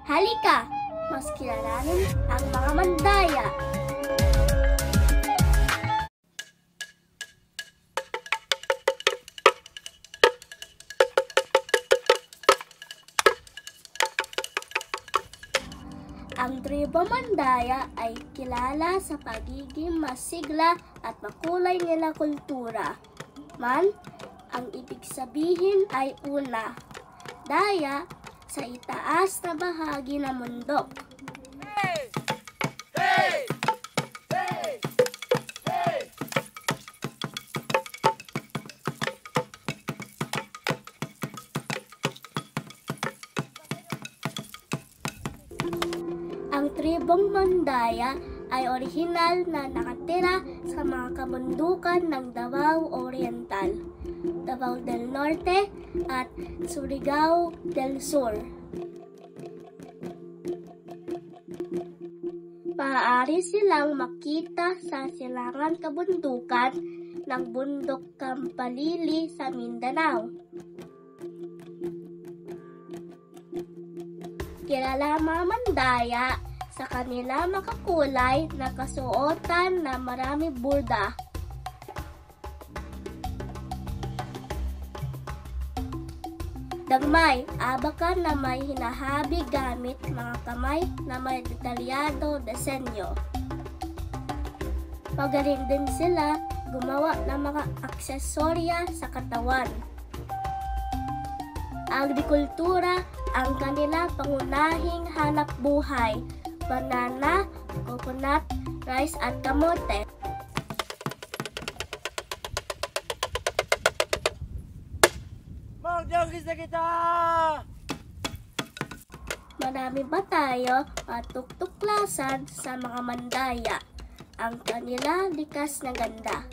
Halika, mas kilalanin ang mga Mandaya. Ang tribo Mandaya ay kilala sa pagiging masigla at makulay nila kultura. Ang ibig sabihin ay una, daya sa itaas na bahagi ng mundo. Hey! Hey! Hey! Hey! Ang tribong Mandaya ay orihinal na nakatira sa mga kabundukan ng Davao Oriental, Davao del Norte at Surigao del Sur. Maaari silang makita sa silangang kabundukan ng bundok Kampalili sa Mindanao. Kilala ang mga Mandaya sa kanila makakulay na kasuotan na marami burda. Dagmay, abakan na may hinahabi gamit mga kamay na may detalyado disenyo. Magaling din sila gumawa ng mga aksesorya sa katawan. Agrikultura ang kanila pangunahing hanap buhay, banana, coconut, rice at kamote. Magdagis na kita! Marami pa tayo matutuklasan sa mga Mandaya, ang kanila likas na ganda.